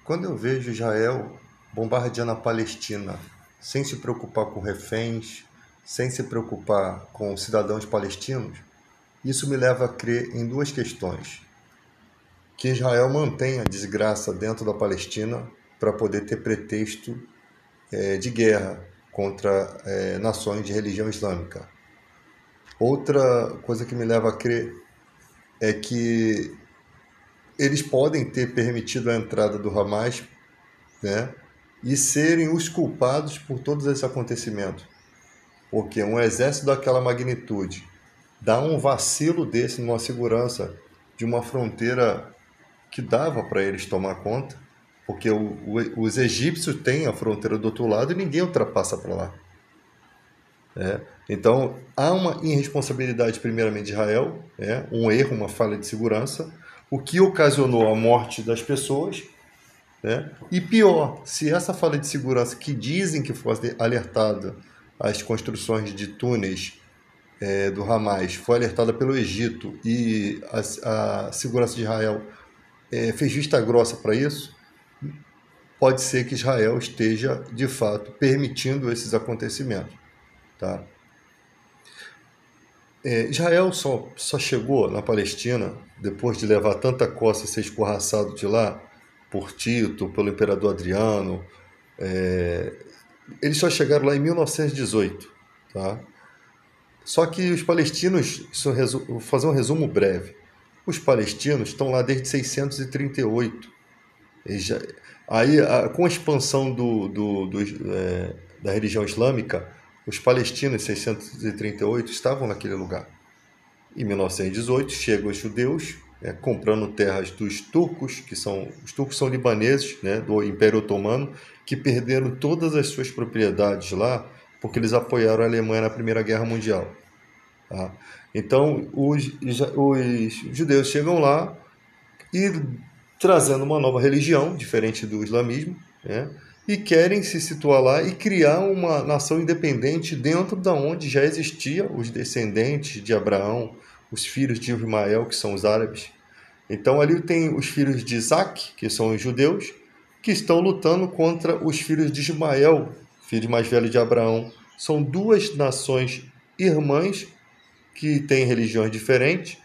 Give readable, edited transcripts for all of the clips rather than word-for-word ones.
Quando eu vejo Israel bombardeando a Palestina, sem se preocupar com reféns, sem se preocupar com cidadãos palestinos, isso me leva a crer em duas questões. Que Israel mantém a desgraça dentro da Palestina para poder ter pretexto de guerra contra nações de religião islâmica. Outra coisa que me leva a crer é que eles podem ter permitido a entrada do Hamas, né, e serem os culpados por todos esses acontecimentos. Porque um exército daquela magnitude dá um vacilo desse numa segurança de uma fronteira que dava para eles tomar conta, porque os egípcios têm a fronteira do outro lado e ninguém ultrapassa para lá. Então, há uma irresponsabilidade, primeiramente, de Israel, um erro, uma falha de segurança, o que ocasionou a morte das pessoas. E pior, se essa falha de segurança que dizem que foi alertada as construções de túneis do Hamas foi alertada pelo Egito e a segurança de Israel fez vista grossa para isso, pode ser que Israel esteja, de fato, permitindo esses acontecimentos. Tá? Israel só chegou na Palestina, depois de levar tanta costa e ser escorraçado de lá, por Tito, pelo imperador Adriano. Eles só chegaram lá em 1918. Tá? Só que os palestinos, vou fazer um resumo breve, os palestinos estão lá desde 638. Aí, com a expansão da religião islâmica, os palestinos, em 638, estavam naquele lugar. Em 1918, chegam os judeus, comprando terras dos turcos, os turcos são libaneses, do Império Otomano, que perderam todas as suas propriedades lá, porque eles apoiaram a Alemanha na Primeira Guerra Mundial. Tá? Então, os judeus chegam lá e trazendo uma nova religião, diferente do islamismo, e querem se situar lá e criar uma nação independente dentro da onde já existia os descendentes de Abraão, os filhos de Ismael, que são os árabes. Então ali tem os filhos de Isaac, que são os judeus, que estão lutando contra os filhos de Ismael, filho mais velho de Abraão. São duas nações irmãs que têm religiões diferentes,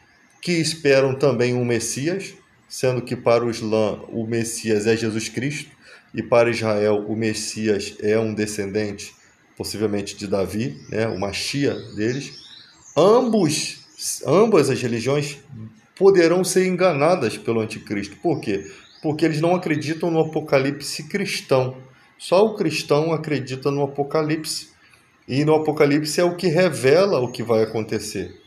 que esperam também um Messias, sendo que para o Islã o Messias é Jesus Cristo, e para Israel o Messias é um descendente, possivelmente de Davi, o Machia deles. Ambas as religiões poderão ser enganadas pelo anticristo. Por quê? Porque eles não acreditam no apocalipse cristão. Só o cristão acredita no apocalipse. E no apocalipse é o que revela o que vai acontecer,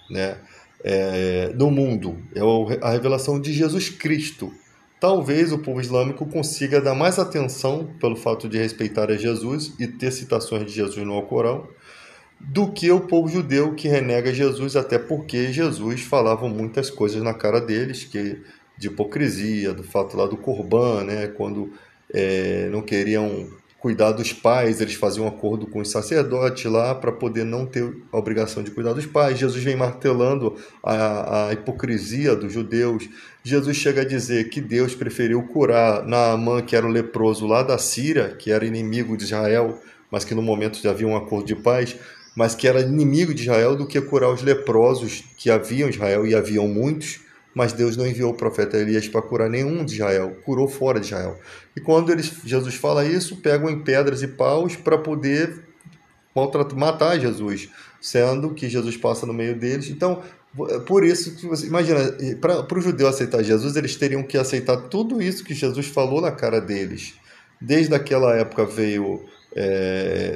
no mundo. É a revelação de Jesus Cristo. Talvez o povo islâmico consiga dar mais atenção pelo fato de respeitar a Jesus e ter citações de Jesus no Alcorão, do que o povo judeu, que renega Jesus, até porque Jesus falava muitas coisas na cara deles, de hipocrisia, do fato lá do Corban, quando não queriam cuidar dos pais, eles faziam um acordo com os sacerdotes lá para poder não ter a obrigação de cuidar dos pais. Jesus vem martelando a hipocrisia dos judeus. Jesus chega a dizer que Deus preferiu curar Naamã, que era o leproso lá da Síria, que era inimigo de Israel, mas que no momento já havia um acordo de paz, mas que era inimigo de Israel, do que curar os leprosos que haviam em Israel, e haviam muitos, mas Deus não enviou o profeta Elias para curar nenhum de Israel, curou fora de Israel. E quando Jesus fala isso, pegam em pedras e paus para poder matar Jesus, sendo que Jesus passa no meio deles. Então, por isso que você imagina, para o judeu aceitar Jesus, eles teriam que aceitar tudo isso que Jesus falou na cara deles. Desde aquela época veio,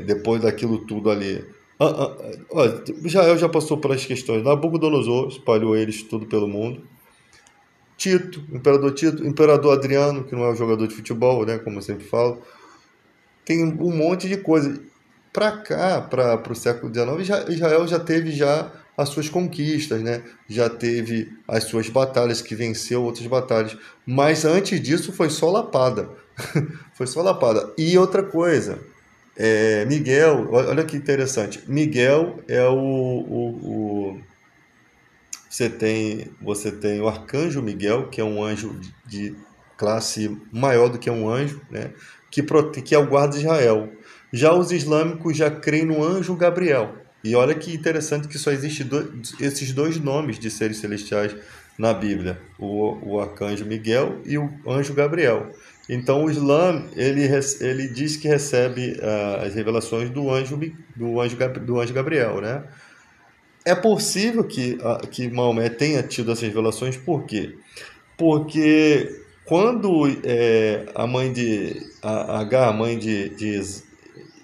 depois daquilo tudo ali. Israel já passou pelas questões. Nabucodonosor espalhou eles tudo pelo mundo. Tito, imperador Adriano, que não é um jogador de futebol, como eu sempre falo. Tem um monte de coisa. Para cá, para o século XIX, Israel já teve as suas conquistas, já teve as suas batalhas, que venceu outras batalhas. Mas antes disso foi só lapada. Foi só lapada. E outra coisa, Miguel, olha que interessante. Miguel é você tem o arcanjo Miguel, que é um anjo de classe maior do que um anjo, né? Que é o guarda de Israel. Já os islâmicos já creem no anjo Gabriel. E olha que interessante que só existem esses dois nomes de seres celestiais na Bíblia, o arcanjo Miguel e o anjo Gabriel. Então o Islã ele diz que recebe as revelações do anjo Gabriel, né? É possível que Maomé tenha tido essas revelações, por quê? Porque quando a mãe Agar, a mãe de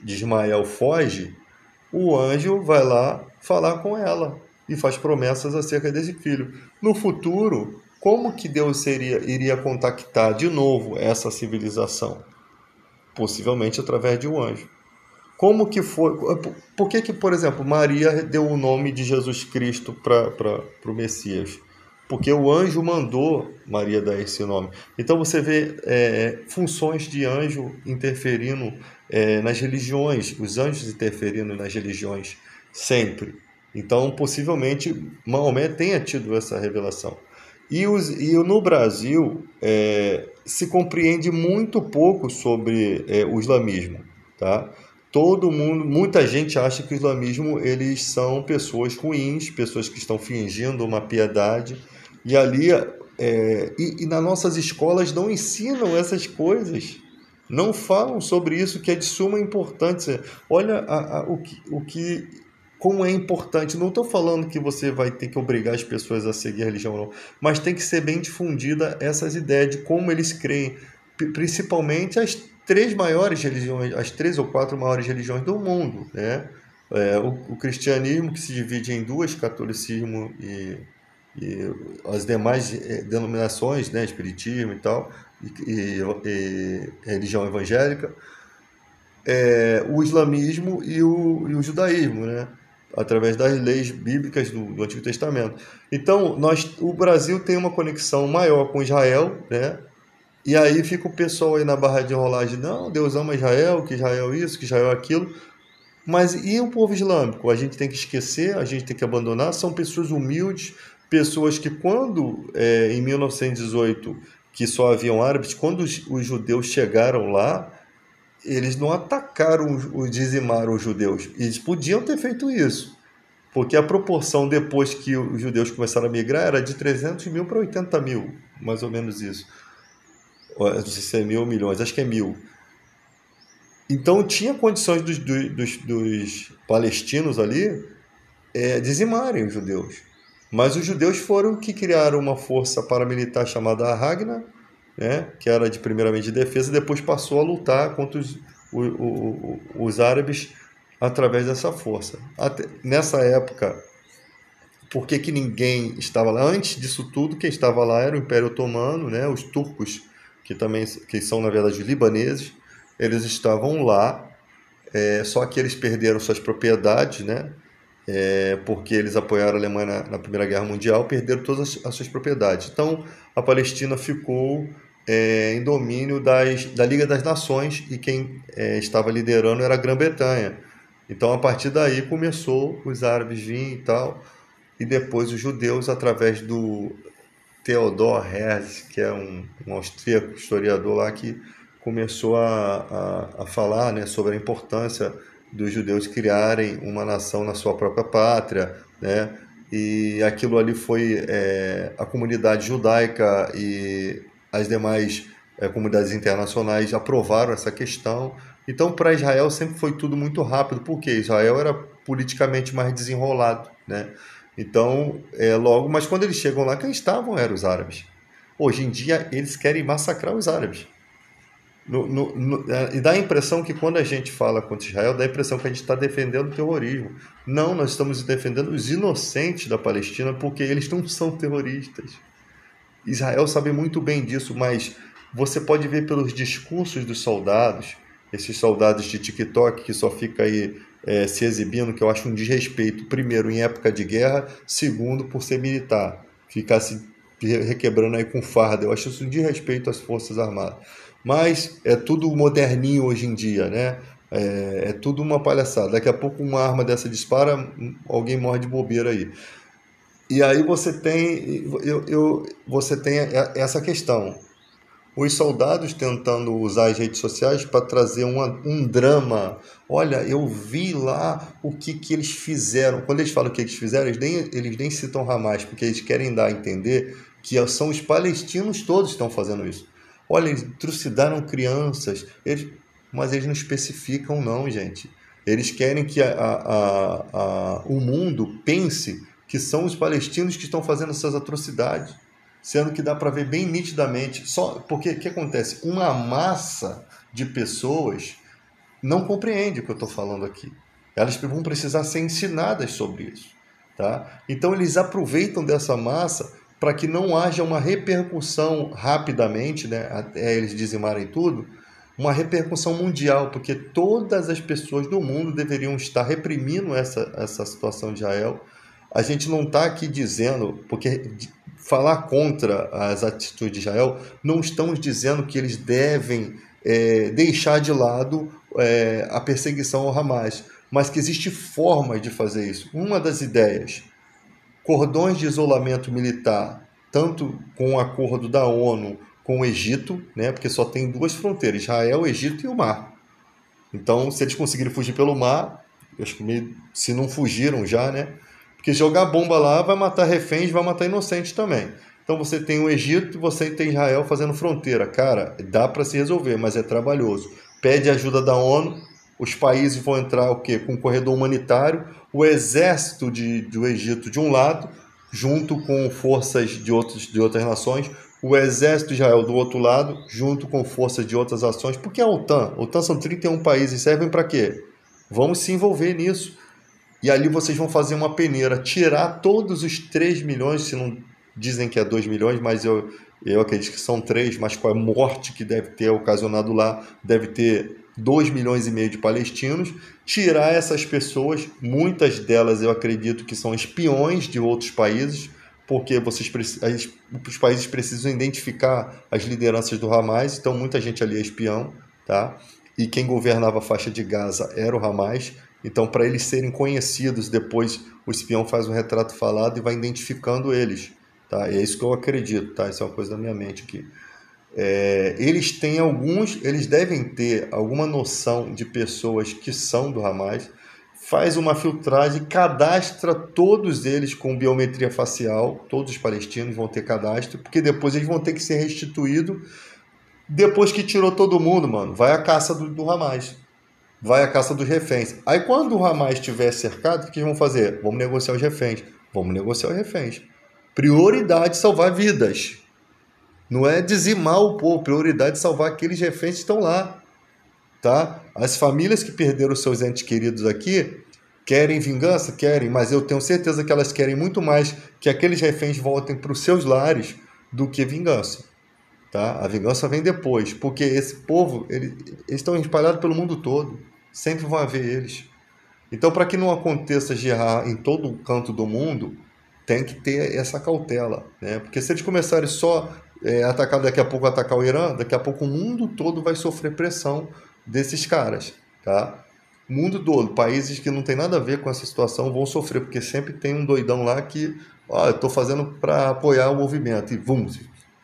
Ismael, foge, o anjo vai lá falar com ela e faz promessas acerca desse filho. No futuro, como que Deus iria contactar de novo essa civilização? Possivelmente através de um anjo. Como que foi? Por que, por exemplo, Maria deu o nome de Jesus Cristo para o Messias? Porque o anjo mandou Maria dar esse nome. Então você vê funções de anjo interferindo nas religiões, os anjos interferindo nas religiões sempre. Então, possivelmente, Maomé tenha tido essa revelação. E no Brasil se compreende muito pouco sobre o islamismo, tá? Todo mundo, muita gente acha que o islamismo eles são pessoas ruins, pessoas que estão fingindo uma piedade, e ali e nas nossas escolas não ensinam essas coisas, não falam sobre isso que é de suma importância. Olha o que como é importante. Não estou falando que você vai ter que obrigar as pessoas a seguir a religião, não, mas tem que ser bem difundida essas ideias de como eles creem, principalmente as três maiores religiões, as 3 ou 4 maiores religiões do mundo, né? O cristianismo, que se divide em duas, catolicismo e as demais denominações, né? Espiritismo e tal, e religião evangélica, o islamismo e o judaísmo, né? Através das leis bíblicas do Antigo Testamento. Então, o Brasil tem uma conexão maior com Israel, né? E aí fica o pessoal aí na barra de rolagem, não, Deus ama Israel, que Israel isso, que Israel aquilo. Mas e o povo islâmico? A gente tem que esquecer, a gente tem que abandonar. São pessoas humildes, pessoas que quando, em 1918, que só haviam árabes, quando os judeus chegaram lá, eles não atacaram, dizimaram os judeus. Eles podiam ter feito isso, porque a proporção depois que os judeus começaram a migrar era de 300 mil para 80 mil, mais ou menos isso. Não sei se é 1.000 ou milhões, acho que é 1.000. Então tinha condições dos palestinos ali dizimarem os judeus. Mas os judeus foram que criaram uma força paramilitar chamada Ragna, né, que era primeiramente de defesa, e depois passou a lutar contra os árabes através dessa força. Nessa época, por que ninguém estava lá? Antes disso tudo, quem estava lá era o Império Otomano, né, os turcos, que são, na verdade, os libaneses. Eles estavam lá, só que eles perderam suas propriedades, né? Porque eles apoiaram a Alemanha na Primeira Guerra Mundial, perderam todas as suas propriedades. Então, a Palestina ficou em domínio da Liga das Nações, e quem estava liderando era a Grã-Bretanha. Então, a partir daí, começou os árabes virem e tal, e depois os judeus, através do Theodor Herzl, que é um austríaco historiador lá, que começou a falar, né, sobre a importância dos judeus criarem uma nação na sua própria pátria, né? E aquilo ali foi a comunidade judaica e as demais comunidades internacionais aprovaram essa questão. Então, para Israel sempre foi tudo muito rápido, porque Israel era politicamente mais desenrolado, né? Então, mas quando eles chegam lá, quem estavam eram os árabes. Hoje em dia, eles querem massacrar os árabes. E dá a impressão que quando a gente fala contra Israel, dá a impressão que a gente está defendendo o terrorismo. Não, nós estamos defendendo os inocentes da Palestina, porque eles não são terroristas. Israel sabe muito bem disso, mas você pode ver pelos discursos dos soldados, esses soldados de TikTok que só fica aí se exibindo, que eu acho um desrespeito, primeiro, em época de guerra, segundo, por ser militar, ficar se requebrando aí com farda, eu acho isso um desrespeito às Forças Armadas. Mas é tudo moderninho hoje em dia, né? É tudo uma palhaçada. Daqui a pouco uma arma dessa dispara, alguém morre de bobeira aí. E aí você tem essa questão. os soldados tentando usar as redes sociais para trazer um drama. Olha, eu vi lá o que eles fizeram. Quando eles falam o que eles fizeram, eles nem citam Hamas, porque eles querem dar a entender que são os palestinos todos que estão fazendo isso. Olha, eles trucidaram crianças, mas eles não especificam não, gente. Eles querem que o mundo pense que são os palestinos que estão fazendo essas atrocidades, sendo que dá para ver bem nitidamente. Só porque o que acontece? Uma massa de pessoas não compreende o que eu estou falando aqui. Elas vão precisar ser ensinadas sobre isso. Tá? Então eles aproveitam dessa massa para que não haja uma repercussão rapidamente, né, até eles dizimarem tudo, uma repercussão mundial, porque todas as pessoas do mundo deveriam estar reprimindo essa situação de Israel. A gente não está aqui dizendo, porque falar contra as atitudes de Israel, não estamos dizendo que eles devem deixar de lado a perseguição ao Hamas, mas que existe formas de fazer isso. Uma das ideias, cordões de isolamento militar, tanto com o acordo da ONU com o Egito, né, porque só tem duas fronteiras, Israel, Egito e o mar. Então, se eles conseguirem fugir pelo mar, eu acho que se não fugiram já, né? Porque jogar bomba lá vai matar reféns, vai matar inocentes também. Então você tem o Egito e você tem Israel fazendo fronteira. Cara, dá para se resolver, mas é trabalhoso. Pede ajuda da ONU, os países vão entrar o quê? Com um corredor humanitário, o exército do Egito de um lado, junto com forças de outras nações, o exército de Israel do outro lado, junto com forças de outras ações. Porque a OTAN? A OTAN são 31 países, servem para quê? Vamos se envolver nisso. E ali vocês vão fazer uma peneira, tirar todos os 3 milhões, se não dizem que é 2 milhões, mas eu acredito que são 3, mas com a morte que deve ter ocasionado lá, deve ter 2 milhões e meio de palestinos, tirar essas pessoas, muitas delas eu acredito que são espiões de outros países, porque os países precisam identificar as lideranças do Hamas, então muita gente ali é espião, tá? E quem governava a faixa de Gaza era o Hamas, então para eles serem conhecidos, depois o espião faz um retrato falado e vai identificando eles, tá? E é isso que eu acredito, tá? Isso é uma coisa da minha mente aqui. Eles devem ter alguma noção de pessoas que são do Hamas, faz uma filtragem, cadastra todos eles com biometria facial, todos os palestinos vão ter cadastro, porque depois eles vão ter que ser restituídos, depois que tirou todo mundo, mano, vai a caça do Hamas, vai a caça dos reféns. Aí quando o Hamas estiver cercado, o que eles vão fazer? Vamos negociar os reféns. Vamos negociar os reféns. Prioridade salvar vidas. Não é dizimar o povo, prioridade salvar aqueles reféns que estão lá. Tá? As famílias que perderam seus entes queridos aqui querem vingança? Querem, mas eu tenho certeza que elas querem muito mais que aqueles reféns voltem para os seus lares do que vingança. Tá? A vingança vem depois, porque esse povo, eles estão espalhados pelo mundo todo, sempre vão haver eles. Então, para que não aconteça guerra em todo canto do mundo, tem que ter essa cautela, né? Porque se eles começarem só daqui a pouco atacar o Irã, daqui a pouco o mundo todo vai sofrer pressão desses caras, tá? O mundo todo, países que não tem nada a ver com essa situação vão sofrer, porque sempre tem um doidão lá que, eu estou fazendo para apoiar o movimento, e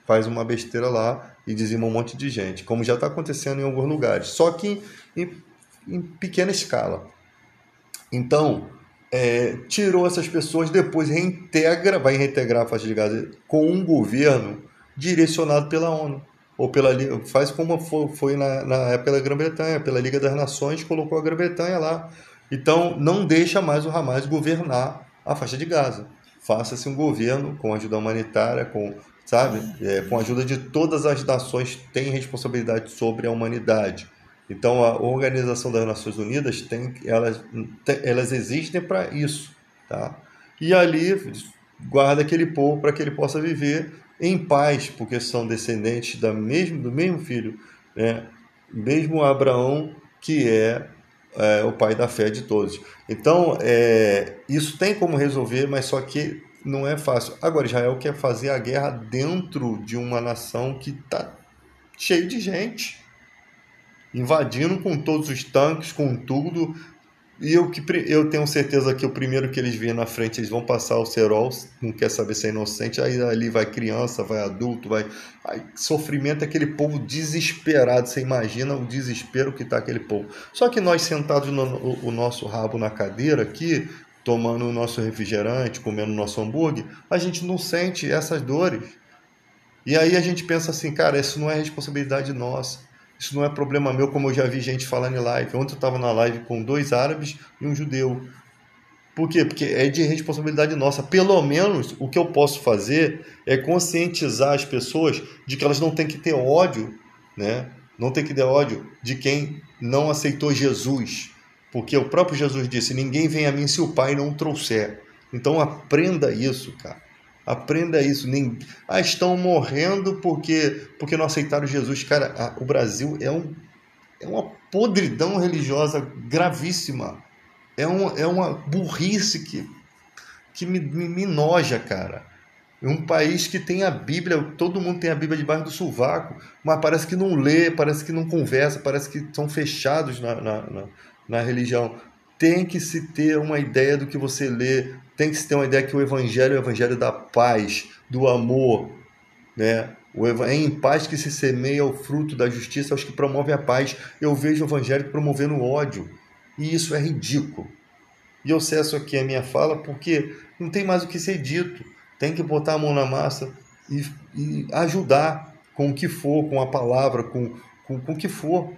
faz uma besteira lá e dizima um monte de gente, como já está acontecendo em alguns lugares, só que em pequena escala. Então, tirou essas pessoas, depois vai reintegrar a faixa de Gaza com um governo direcionado pela ONU, ou faz como foi na época da Grã-Bretanha, pela Liga das Nações, colocou a Grã-Bretanha lá. Então, não deixa mais o Hamas governar a faixa de Gaza. Faça-se um governo com ajuda humanitária, com a ajuda de todas as nações que têm responsabilidade sobre a humanidade. Então, a Organização das Nações Unidas, elas existem para isso. Tá? E ali guarda aquele povo para que ele possa viver em paz, porque são descendentes do mesmo filho, né? Mesmo Abraão, que é o pai da fé de todos. Então, isso tem como resolver, mas só que não é fácil. Agora, Israel quer fazer a guerra dentro de uma nação que está cheia de gente, invadindo com todos os tanques, com tudo, eu tenho certeza que o primeiro que eles virem na frente, eles vão passar o cerol, não quer saber se é inocente, aí ali vai criança, vai adulto, aí, sofrimento é aquele povo desesperado, você imagina o desespero que está aquele povo. Só que nós sentados o nosso rabo na cadeira aqui, tomando o nosso refrigerante, comendo o nosso hambúrguer, a gente não sente essas dores. E aí a gente pensa assim, cara, isso não é responsabilidade nossa. Isso não é problema meu, como eu já vi gente falando em live. Ontem eu estava na live com 2 árabes e um judeu. Por quê? Porque é de responsabilidade nossa. Pelo menos o que eu posso fazer é conscientizar as pessoas de que elas não têm que ter ódio, né? Não tem que ter ódio de quem não aceitou Jesus. Porque o próprio Jesus disse, ninguém vem a mim se o Pai não o trouxer. Então aprenda isso, cara. Aprenda isso. Estão morrendo porque não aceitaram Jesus. Cara, o Brasil é uma podridão religiosa gravíssima. É uma burrice que me noja, cara. É um país que tem a Bíblia, todo mundo tem a Bíblia debaixo do sovaco, mas parece que não lê, parece que não conversa, parece que são fechados na religião. Tem que se ter uma ideia do que você lê, tem que se ter uma ideia que o Evangelho é o Evangelho da paz, do amor, né? É em paz que se semeia o fruto da justiça aos que promovem a paz. Eu vejo o Evangelho promovendo o ódio, e isso é ridículo. E eu cesso aqui a minha fala porque não tem mais o que ser dito. Tem que botar a mão na massa e ajudar com o que for, com a palavra, com o que for.